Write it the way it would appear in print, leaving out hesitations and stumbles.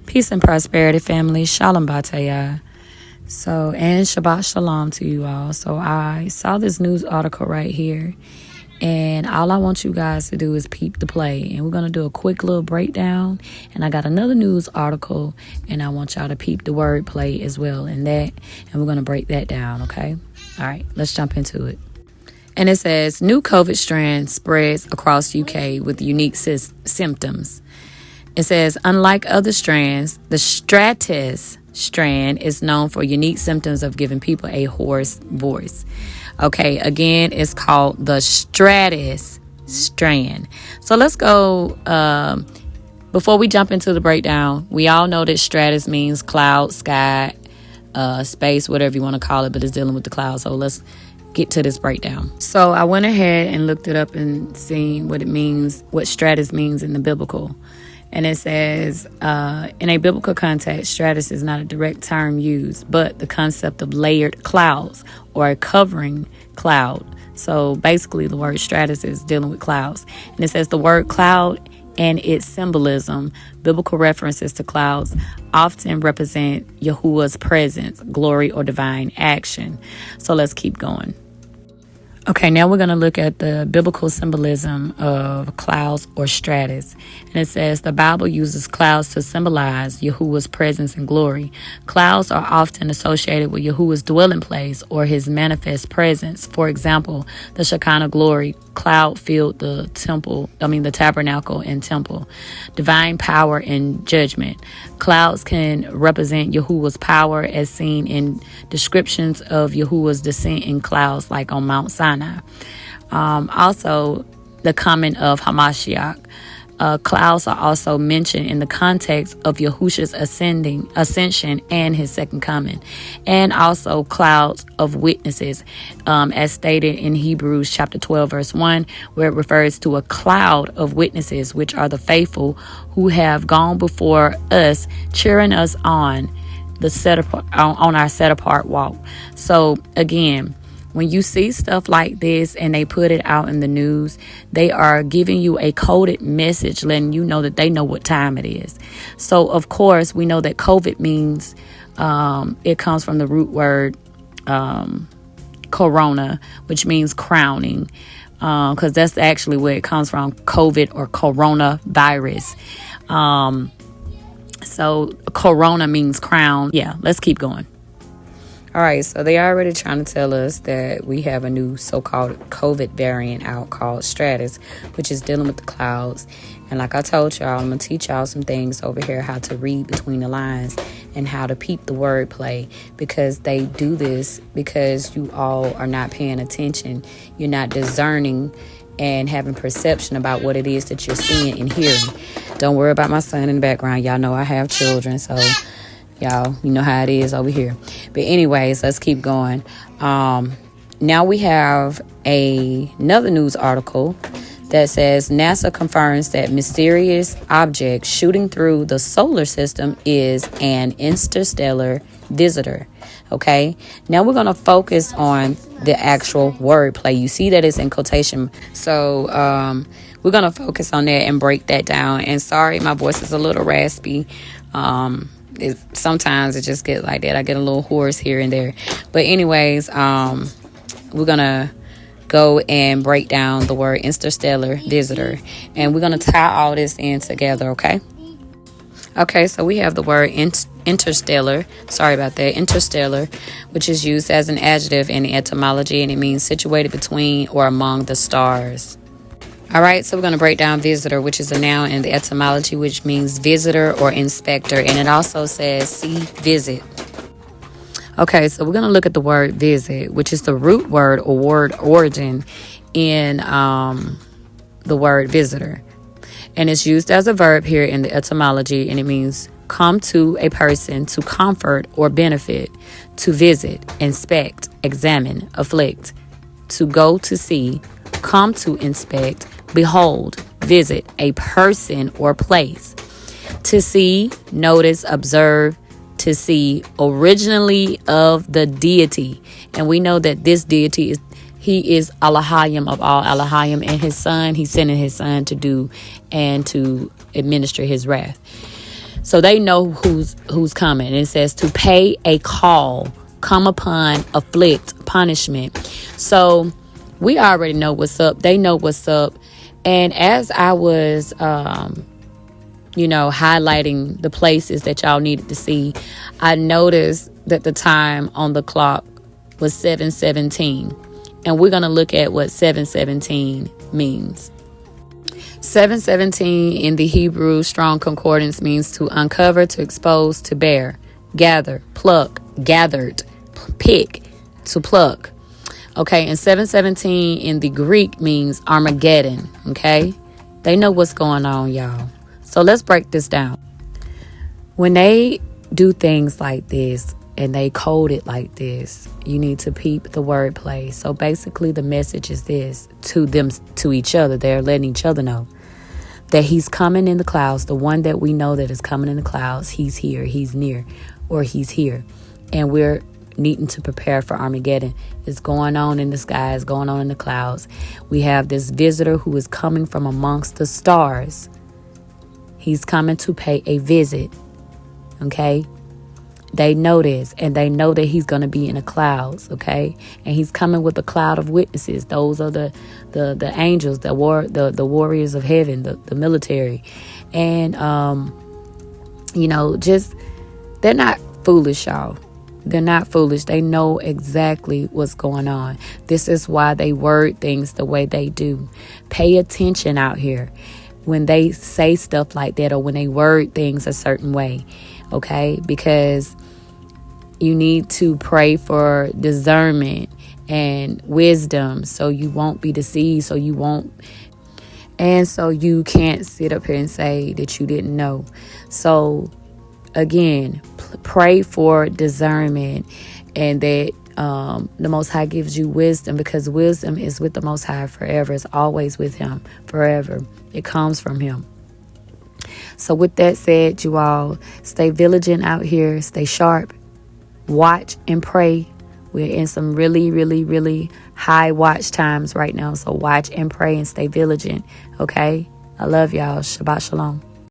Peace and prosperity, family. Shalom Bataya. So, and Shabbat Shalom to you all. So, I saw this news article right here. And all I want you guys to do is peep the play. And we're going to do a quick little breakdown. And I got another news article. And I want y'all to peep the word play as well in that. And we're going to break that down, okay? All right, let's jump into it. And it says, new COVID strand spreads across UK with unique symptoms. It says, unlike other strands, the Stratus strand is known for unique symptoms of giving people a hoarse voice. Okay, again, it's called the Stratus strand. So let's go, before we jump into the breakdown, we all know that stratus means cloud, sky, space, whatever you want to call it, but it's dealing with the clouds. So let's get to this breakdown. So I went ahead and looked it up and seen what it means, what stratus means in the biblical. And it says, in a biblical context, stratus is not a direct term used, but the concept of layered clouds or a covering cloud. So basically, the word stratus is dealing with clouds. And it says the word cloud and its symbolism, biblical references to clouds often represent Yahuwah's presence, glory, or divine action. So let's keep going. Okay, now we're going to look at the biblical symbolism of clouds or stratus. And it says the Bible uses clouds to symbolize Yahuwah's presence and glory. Clouds are often associated with Yahuwah's dwelling place or his manifest presence. For example, the Shekinah glory cloud filled the tabernacle and temple. Divine power and judgment. Clouds can represent Yahuwah's power as seen in descriptions of Yahuwah's descent in clouds like on Mount Sinai. Also, the coming of Hamashiach. Clouds are also mentioned in the context of Yahushua's ascension and his second coming. And also clouds of witnesses, as stated in Hebrews chapter 12, verse 1, where it refers to a cloud of witnesses, which are the faithful who have gone before us, cheering us on on our set apart walk. So again, when you see stuff like this and they put it out in the news, they are giving you a coded message, letting you know that they know what time it is. So, of course, we know that COVID means it comes from the root word corona, which means crowning, because that's actually where it comes from, COVID or coronavirus. So, corona means crown. Yeah, let's keep going. All right, so they are already trying to tell us that we have a new so-called COVID variant out called Stratus, which is dealing with the clouds. And like I told y'all, I'm going to teach y'all some things over here, how to read between the lines and how to peep the wordplay, because they do this because you all are not paying attention. You're not discerning and having perception about what it is that you're seeing and hearing. Don't worry about my son in the background. Y'all know I have children, so y'all, you know how it is over here. But anyways, let's keep going. Now we have another news article that says NASA confirms that mysterious object shooting through the solar system is an interstellar visitor. Okay, now we're going to focus on the actual wordplay. You see that it's in quotation. So we're going to focus on that and break that down. And sorry, my voice is a little raspy. Sometimes it just gets like that. I get a little hoarse here and there. But anyways, we're going to go and break down the word interstellar visitor. And we're going to tie all this in together, okay? Okay, so we have the word interstellar. Sorry about that. Interstellar, which is used as an adjective in etymology, and it means situated between or among the stars. All right, so we're going to break down visitor, which is a noun in the etymology, which means visitor or inspector. And it also says see, visit. Okay, so we're going to look at the word visit, which is the root word or word origin in the word visitor. And it's used as a verb here in the etymology, and it means come to a person to comfort or benefit, to visit, inspect, examine, afflict, to go to see, come to inspect, behold, visit a person or place. To see, notice, observe, to see, originally of the deity. And we know that this deity he is Elohim of all Elohim, and his son, he's sending his son to do and to administer his wrath. So they know who's coming. And it says to pay a call, come upon, afflict, punishment. So we already know what's up. They know what's up. And as I was, highlighting the places that y'all needed to see, I noticed that the time on the clock was 7:17. And we're going to look at what 7:17 means. 7:17 in the Hebrew Strong Concordance means to uncover, to expose, to bear, gather, pluck, gathered, pick, to pluck. Okay, and 7:17 in the Greek means Armageddon. Okay, they know what's going on, y'all. So let's break this down. When they do things like this and they code it like this, you need to peep the wordplay. So basically the message is this to them, to each other. They're letting each other know that he's coming in the clouds. The one that we know that is coming in the clouds, he's here, he's near, or he's here. And we're needing to prepare for Armageddon. It's going on in the skies, going on in the clouds. We have this visitor who is coming from amongst the stars. He's coming to pay a visit. Okay? They know this, and they know that he's going to be in the clouds, okay? And he's coming with a cloud of witnesses. Those are the angels, the warriors of heaven, the military. And, just, they're not foolish, y'all. They're not foolish. They know exactly what's going on. This is why they word things the way they do. Pay attention out here when they say stuff like that or when they word things a certain way. Okay, because you need to pray for discernment and wisdom so you won't be deceived, so you can't sit up here and say that you didn't know. So again, pray for discernment and that the Most High gives you wisdom, because wisdom is with the Most High forever. It's always with him forever. It comes from him. So with that said, you all stay vigilant out here. Stay sharp. Watch and pray. We're in some really, really, really high watch times right now. So watch and pray and stay vigilant. Okay? I love y'all. Shabbat shalom.